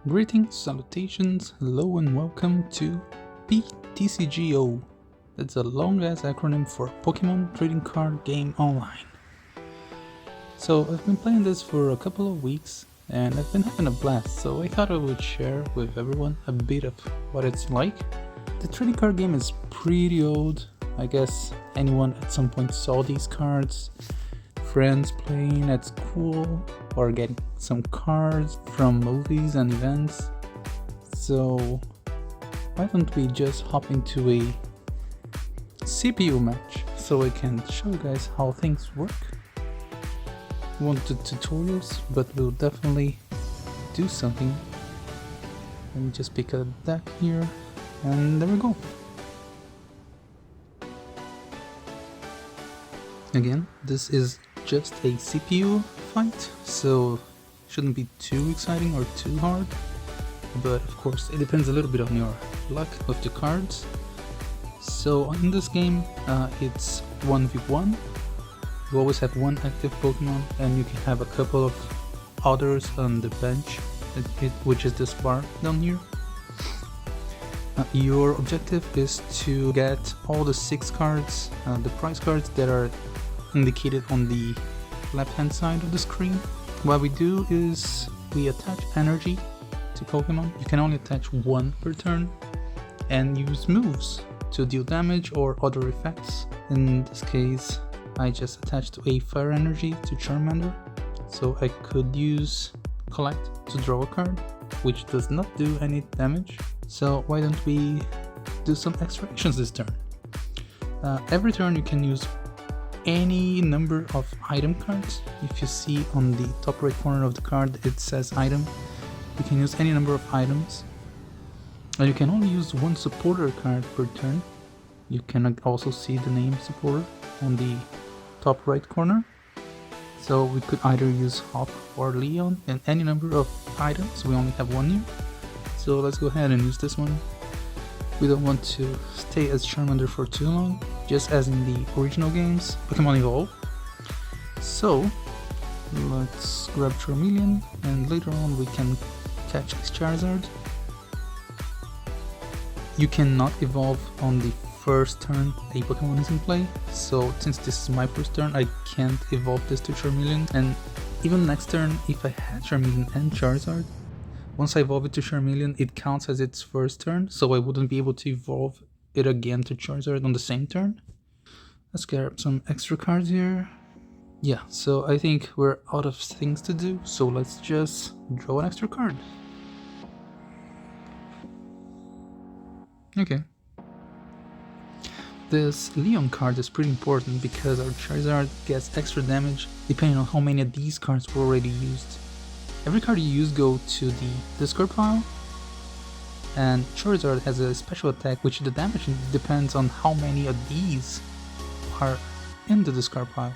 Greetings, salutations, hello and welcome to PTCGO. That's a long ass acronym for Pokemon Trading Card Game Online. So I've been playing this for a couple of weeks and I've been having a blast, so I thought I would share with everyone a bit of what it's like. The trading card game is pretty old. I guess anyone at some point saw these cards, friends playing at school, or getting some cards from movies and events. So why don't we just hop into a CPU match so I can show you guys how things work. Wanted tutorials, but we'll definitely do something. Let me just pick a deck here, and there we go. Again, this is just a CPU fight, so shouldn't be too exciting or too hard, but of course it depends a little bit on your luck with the cards. So in this game it's 1v1. You always have one active Pokemon and you can have a couple of others on the bench, which is this bar down here. Your objective is to get all the 6 cards, the prize cards that are indicated on the left hand side of the screen. What we do is we attach energy to Pokemon. You can only attach one per turn and use moves to deal damage or other effects. In this case I just attached a fire energy to Charmander, so I could use collect to draw a card, which does not do any damage. So why don't we do some extra actions this turn. Every turn you can use any number of item cards. If you see on the top right corner of the card it says item, you can use any number of items, and you can only use one supporter card per turn. You can also see the name supporter on the top right corner, so we could either use Hop or Leon and any number of items. We only have one here, so let's go ahead and use this one. We don't want to stay as Charmander for too long, just as in the original games, Pokemon Evolve. So let's grab Charmeleon, and later on we can catch this Charizard. You cannot evolve on the first turn a Pokemon is in play, so since this is my first turn I can't evolve this to Charmeleon, and even next turn if I had Charmeleon and Charizard, once I evolve it to Charmeleon it counts as its first turn, so I wouldn't be able to evolve it again to Charizard on the same turn. Let's grab some extra cards here. Yeah, so I think we're out of things to do, so let's just draw an extra card. Okay. This Leon card is pretty important because our Charizard gets extra damage depending on how many of these cards were already used. Every card you use goes to the discard pile, and Charizard has a special attack which the damage depends on how many of these are in the discard pile.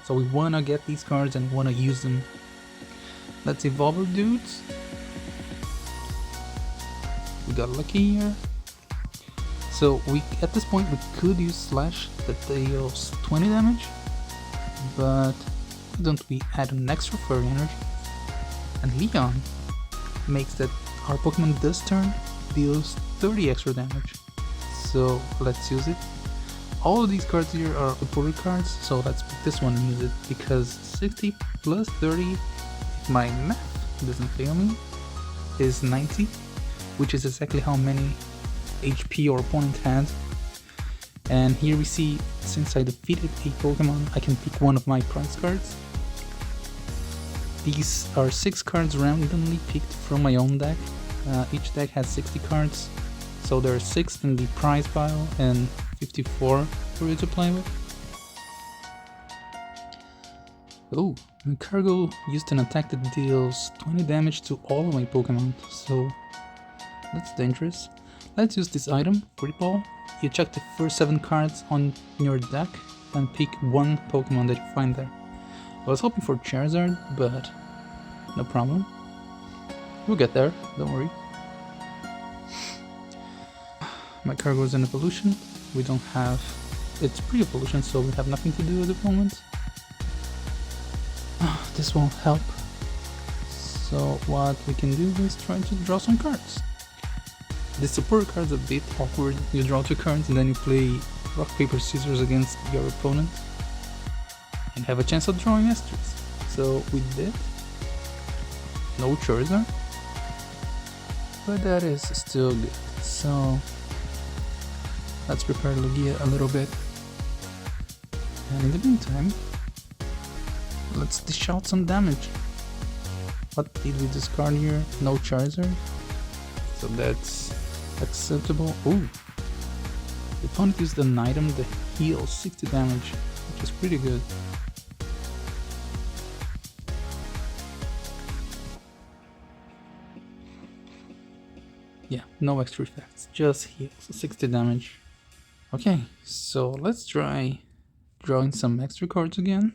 So we wanna get these cards and wanna use them. Let's evolve our dudes. We got lucky here. So at this point we could use Slash that deals 20 damage, but why don't we add an extra fairy energy? And Leon makes that our Pokemon this turn deals 30 extra damage. So let's use it. All of these cards here are supporter cards, so let's pick this one and use it, because 60 plus 30, if my math doesn't fail me, is 90, which is exactly how many HP our opponent had. And here we see, since I defeated a Pokemon, I can pick one of my prize cards. These are 6 cards randomly picked from my own deck. Each deck has 60 cards, so there are 6 in the prize pile and 54 for you to play with. Oh, and Cargo used an attack that deals 20 damage to all of my Pokemon, so that's dangerous. Let's use this item, Great Ball. You check the first 7 cards on your deck and pick one Pokemon that you find there. I was hoping for Charizard, but no problem. We'll get there, don't worry. My Cargo is an evolution. We don't have its pre-evolution, so we have nothing to do at the moment. This won't help. So what we can do is try to draw some cards. The support card's a bit awkward. You draw 2 cards and then you play rock, paper, scissors against your opponent and have a chance of drawing Astros. So we did. No Charizard, but that is still good. So let's prepare Lugia a little bit, and in the meantime let's dish out some damage. What did we discard here? No Charizard, so that's acceptable. Ooh, the opponent used an item that heals 60 damage, which is pretty good. Yeah, no extra effects, just heals 60 damage. Okay, so let's try drawing some extra cards again.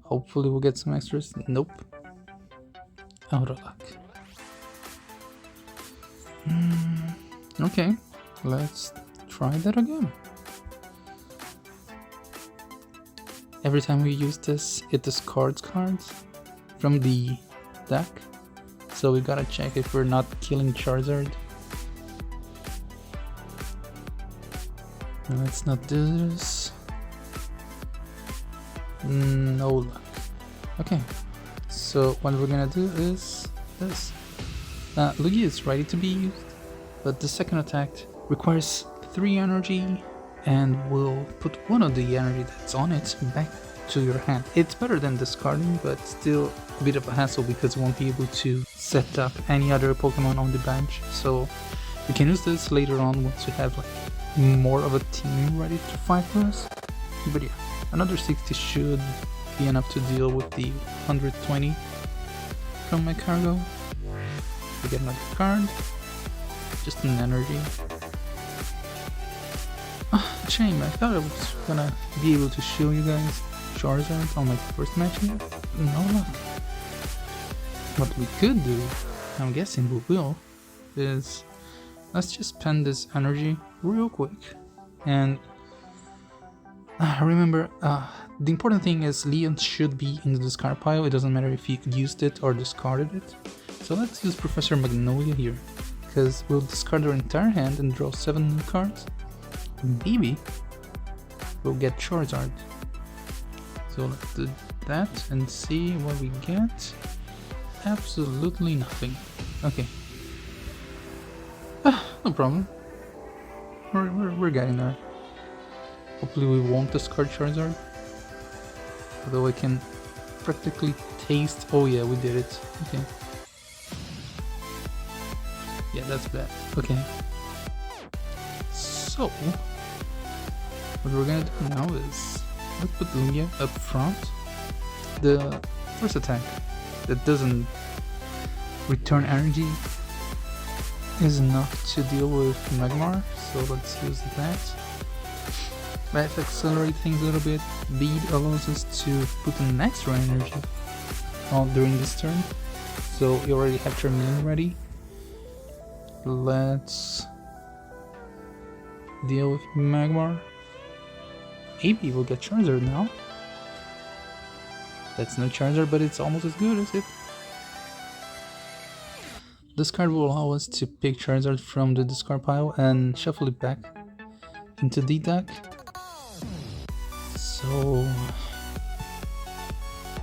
Hopefully we'll get some extras. Nope. Out of luck. Okay, let's try that again. Every time we use this, it discards cards from the deck. So we gotta check if we're not killing Charizard. Let's not do this. No luck. Okay, so what we're gonna do is this. Lugia is ready to be used, but the second attack requires 3 energy and will put one of the energy that's on it back to your hand. It's better than discarding, but still a bit of a hassle because you won't be able to set up any other Pokemon on the bench. So we can use this later on once we have like more of a team ready to fight for us. But yeah, another 60 should be enough to deal with the 120 from my cargo. We get another card, just an energy. Shame, I thought I was gonna be able to show you guys Charizard on my first match here. No luck. What we could do, I'm guessing we will, is let's just spend this energy real quick. And remember, the important thing is Leon should be in the discard pile. It doesn't matter if you used it or discarded it. So let's use Professor Magnolia here, because we'll discard our entire hand and draw 7 new cards. Maybe we'll get Charizard. So let's do that and see what we get. Absolutely nothing. Okay. No problem. We're getting there. Hopefully we won't discard Charizard. Although I can practically taste... Oh yeah, we did it. Okay. Yeah, that's bad. Okay. So, what we're gonna do now is let's put Lugia up front. The first attack that doesn't return energy is enough to deal with Magmar, so let's use that. Let's accelerate things a little bit. Bead allows us to put an extra energy on during this turn, so we already have Charmeleon ready. Let's deal with Magmar. Maybe we'll get Charizard now. That's no Charizard, but it's almost as good as it. This card will allow us to pick Charizard from the discard pile and shuffle it back into the deck. So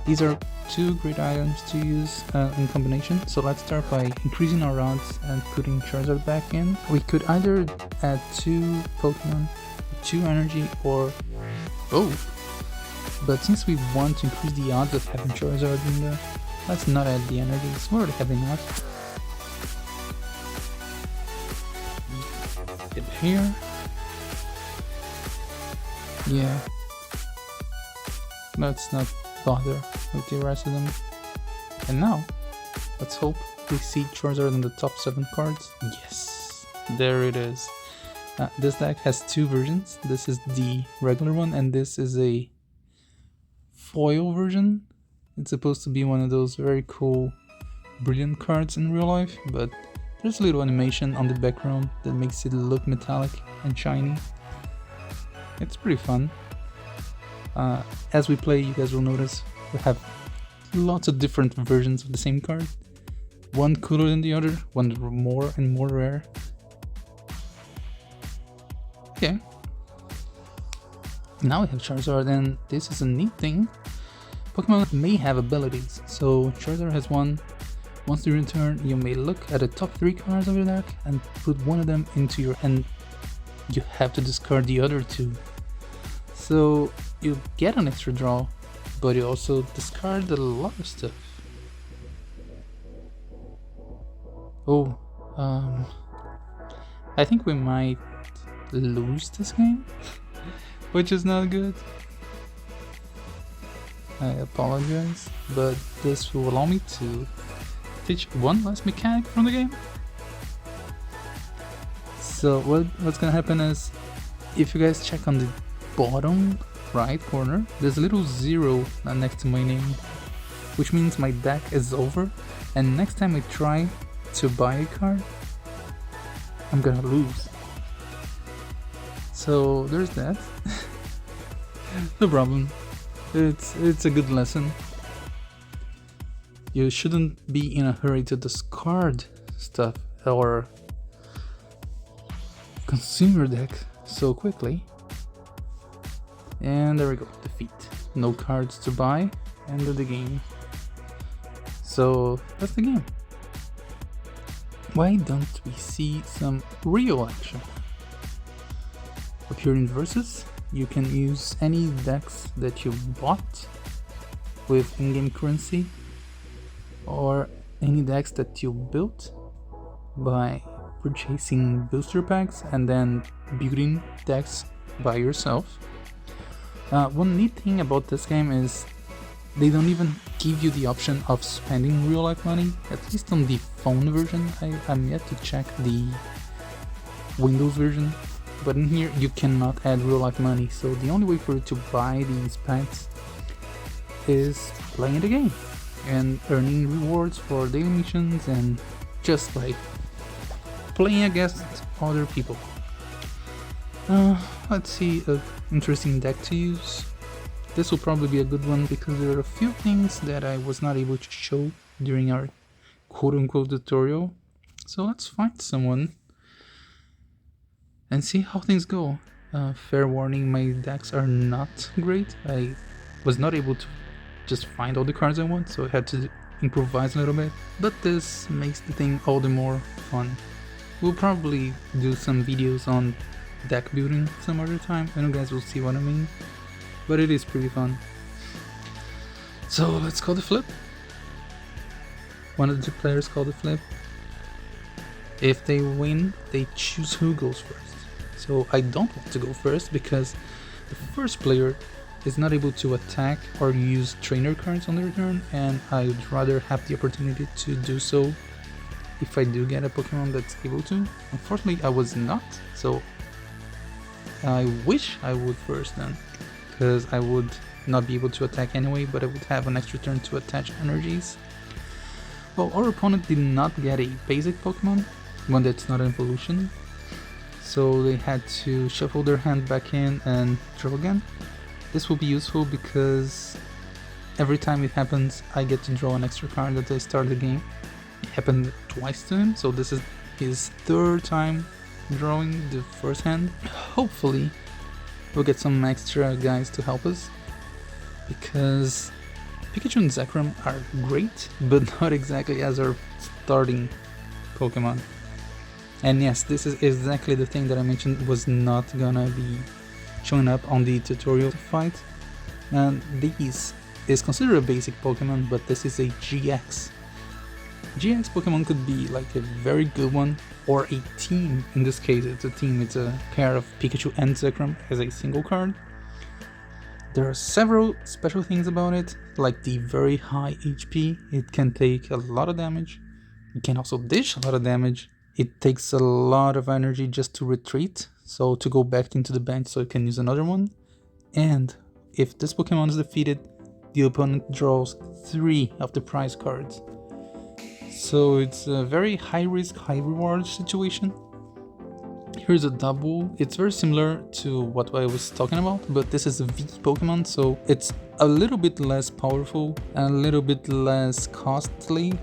these are 2 great items to use in combination. So let's start by increasing our odds and putting Charizard back in. We could either add 2 Pokemon, 2 energy, or both. But since we want to increase the odds of having Charizard in there, let's not add the energy. It's already having enough. Get here. Yeah. Let's not bother with the rest of them. And now, let's hope we see Charizard in the top 7 cards. Yes, there it is. This deck has 2 versions. This is the regular one, and this is a foil version. It's supposed to be one of those very cool, brilliant cards in real life, but there's a little animation on the background that makes it look metallic and shiny. It's pretty fun. As we play, you guys will notice we have lots of different versions of the same card. One cooler than the other, one more and more rare. Okay. Now we have Charizard, and this is a neat thing. Pokemon may have abilities, so Charizard has one. Once during your turn, you may look at the top 3 cards of your deck and put one of them into your hand. You have to discard the other 2. So you get an extra draw, but you also discard a lot of stuff. Oh, I think we might lose this game, which is not good. I apologize, but this will allow me to teach one last mechanic from the game. So what's gonna happen is, if you guys check on the bottom right corner, there's a little 0 next to my name, which means my deck is over, and next time I try to buy a card, I'm gonna lose. So there's that. No problem. It's a good lesson. You shouldn't be in a hurry to discard stuff or consume your deck so quickly. And there we go, defeat. No cards to buy, end of the game. So that's the game. Why don't we see some real action? Appearing versus, you can use any decks that you bought with in-game currency, or any decks that you built by purchasing booster packs and then building decks by yourself. One neat thing about this game is they don't even give you the option of spending real life money, at least on the phone version. I'm yet to check the Windows version, but in here you cannot add real life money, so the only way for you to buy these packs is playing the game and earning rewards for daily missions and just like playing against other people. Let's see an interesting deck to use. This will probably be a good one because there are a few things that I was not able to show during our quote-unquote tutorial. So let's find someone and see how things go. Fair warning, my decks are not great. I was not able to just find all the cards I want, so I had to improvise a little bit. But this makes the thing all the more fun. We'll probably do some videos on deck building some other time, and you guys will see what I mean. But it is pretty fun. So let's call the flip. One of the two players call the flip. If they win, they choose who goes first. So I don't want to go first because the first player is not able to attack or use trainer cards on their turn, and I would rather have the opportunity to do so if I do get a Pokemon that's able to. Unfortunately, I was not, so I wish I would first then, because I would not be able to attack anyway, but I would have an extra turn to attach energies. Well, our opponent did not get a basic Pokemon, one that's not an evolution, so they had to shuffle their hand back in and draw again. This will be useful because every time it happens, I get to draw an extra card at the start of the game. It happened twice to him, so this is his third time drawing the first hand. Hopefully we'll get some extra guys to help us, because Pikachu and Zekrom are great, but not exactly as our starting Pokemon. And yes, this is exactly the thing that I mentioned was not gonna be showing up on the tutorial fight. And this is considered a basic Pokemon, but this is a GX. GX Pokemon could be like a very good one, or a team. In this case, it's a team. It's a pair of Pikachu and Zekrom as a single card. There are several special things about it, like the very high HP. It can take a lot of damage. It can also dish a lot of damage. It takes a lot of energy just to retreat, so to go back into the bench so it can use another one. And if this Pokemon is defeated, the opponent draws 3 of the prize cards. So it's a very high risk, high reward situation. here's a double. It's very similar to what I was talking about, but this is a V Pokemon, so it's a little bit less powerful and a little bit less costly,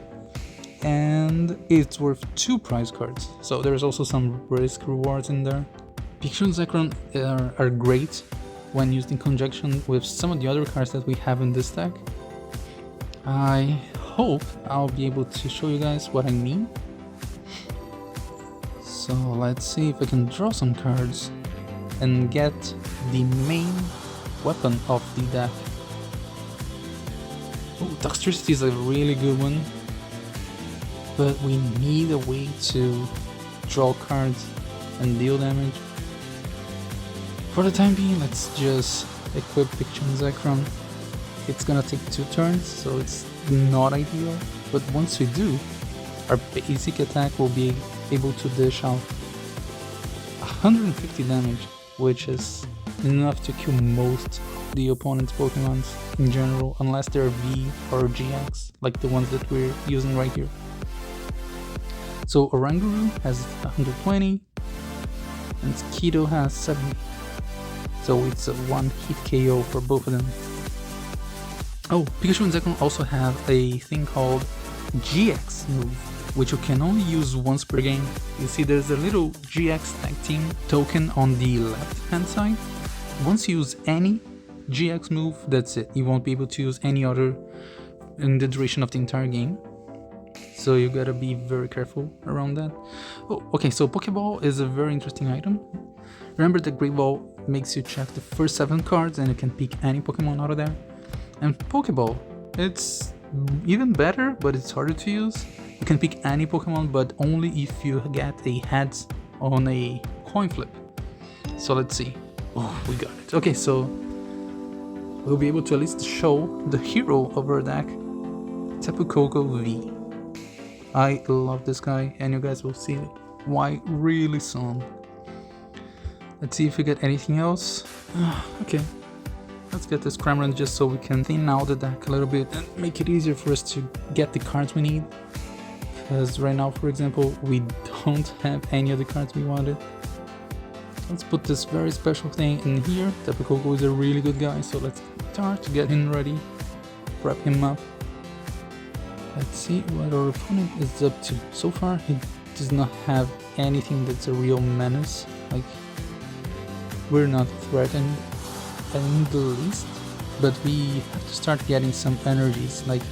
and it's worth 2 prize cards. So there's also some risk rewards in there. Pikachu and Zekrom are great when used in conjunction with some of the other cards that we have in this deck. I hope I'll be able to show you guys what I mean. So let's see if I can draw some cards and get the main weapon of the deck. Oh, Toxtricity is a really good one, but we need a way to draw cards and deal damage. For the time being, let's just equip Pikachu and Zekrom. It's gonna take 2 turns, so it's not ideal, but once we do, our basic attack will be able to dish out 150 damage, which is enough to kill most of the opponent's Pokemons in general, unless they're V or GX, like the ones that we're using right here. So Oranguru has 120, and Skeeto has 70. So it's a 1-hit KO for both of them. Oh, Pikachu and Zekrom also have a thing called GX move, which you can only use once per game. You see there's a little GX tag team token on the left hand side. Once you use any GX move, that's it. You won't be able to use any other in the duration of the entire game. So you gotta be very careful around that. Oh, okay, so Pokeball is a very interesting item. Remember that Great Ball makes you check the first 7 cards and you can pick any Pokemon out of there. And Pokeball, it's even better, but it's harder to use. You can pick any Pokemon, but only if you get a heads on a coin flip. So let's see. Oh, we got it. Okay, so we'll be able to at least show the hero of our deck, Tapu Koko V. I love this guy, and you guys will see why really soon. Let's see if we get anything else. Okay, let's get this Cramorant just so we can thin out the deck a little bit and make it easier for us to get the cards we need. Because right now, for example, we don't have any of the cards we wanted. Let's put this very special thing in here. Tapu Koko is a really good guy, so let's start to get him ready, prep him up. Let's see what our opponent is up to. So far, he does not have anything that's a real menace. Like, we're not threatened in the least, but we have to start getting some energies. Like,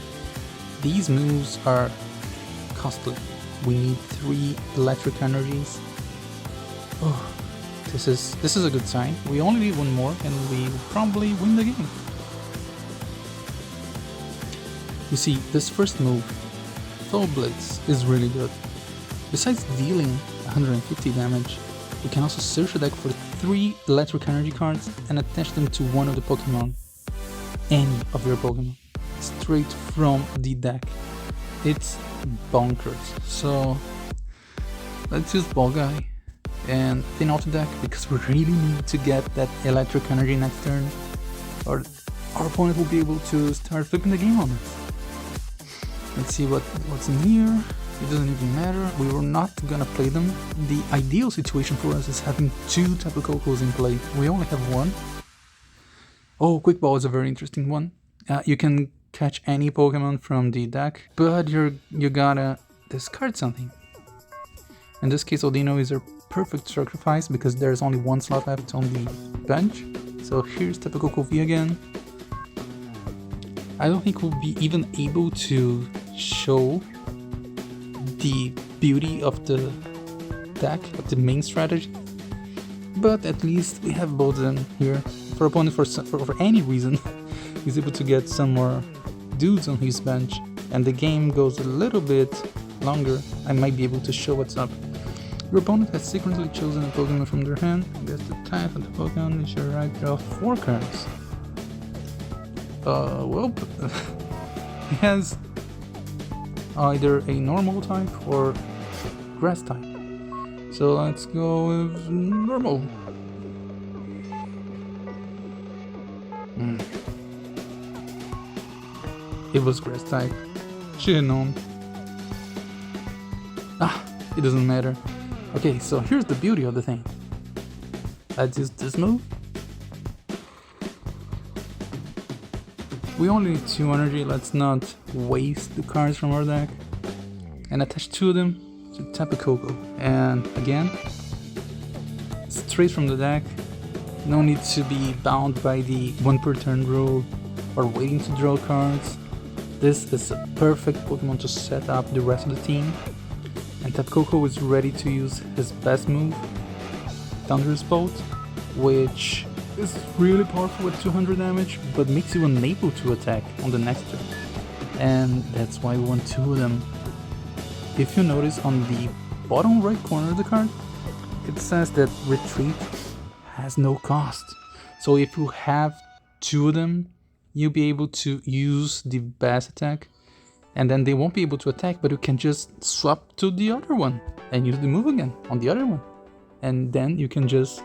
these moves are costly. We need 3 electric energies. Oh, this is a good sign. We only need 1 more and we will probably win the game. You see, this first move, Full Blitz, is really good. Besides dealing 150 damage, we can also search the deck for 3 electric energy cards and attach them to one of the Pokemon. Any of your Pokemon. Straight from the deck. It's bonkers. So let's use Ball Guy and thin out the deck, because we really need to get that electric energy next turn, or our opponent will be able to start flipping the game on us. Let's see what's in here. It doesn't even matter. We were not gonna play them. The ideal situation for us is having 2 Tapu Kokos in play. We only have 1. Oh, Quick Ball is a very interesting one. You can catch any Pokemon from the deck, but you gotta discard something. In this case, Odino is a perfect sacrifice because there's only 1 slot left on the bench. So here's Tapu Koko V again. I don't think we'll be even able to show the beauty of the deck, of the main strategy, but at least we have both of them here. For opponent, for any reason, he's able to get some more dudes on his bench, and the game goes a little bit longer. I might be able to show what's up. Your opponent has secretly chosen a Pokemon from their hand. Guess the type of the Pokemon is your right. Draw 4 cards. Well, he has either a normal type or grass type. So let's go with normal. It was grass type. Should have known. It doesn't matter. Okay, so here's the beauty of the thing. Let's use this move. We only need 2 energy, let's not waste the cards from our deck. And attach 2 of them to Tapu Koko. And again, straight from the deck. No need to be bound by the 1 per turn rule or waiting to draw cards. This is a perfect Pokemon to set up the rest of the team. And Tapu Koko is ready to use his best move, Thunderous Bolt, which is really powerful with 200 damage, but makes you unable to attack on the next turn. And that's why we want 2 of them. If you notice on the bottom right corner of the card, it says that retreat has no cost. So if you have 2 of them, you'll be able to use the best attack, and then they won't be able to attack, but you can just swap to the other one and use the move again on the other one. And then you can just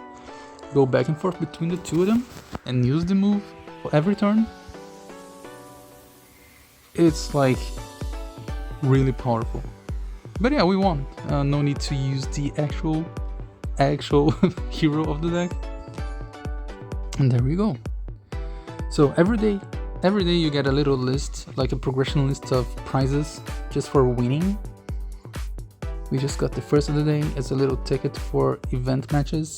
go back and forth between the 2 of them and use the move for every turn. It's like really powerful. But yeah, we won. No need to use the actual hero of the deck. And there we go. So every day you get a little list, like a progression list of prizes just for winning. We just got the first of the day as a little ticket for event matches.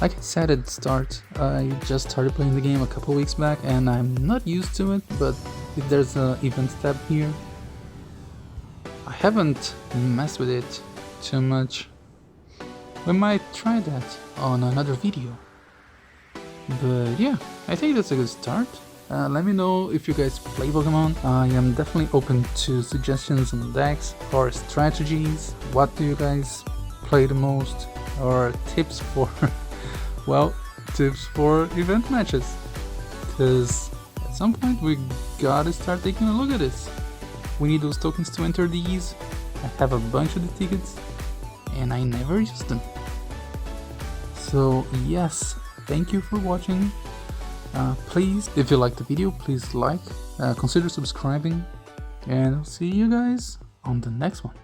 Like I said at the start, I just started playing the game a couple weeks back and I'm not used to it, but if there's an event tab here, I haven't messed with it too much. We might try that on another video. But yeah, I think that's a good start. Let me know if you guys play Pokemon. I am definitely open to suggestions on decks or strategies. What do you guys play the most? Or tips for, well, tips for event matches. Because at some point we gotta start taking a look at this. We need those tokens to enter these. I have a bunch of the tickets and I never use them. So yes, thank you for watching. Please, if you liked the video, please like, consider subscribing, and I'll see you guys on the next one.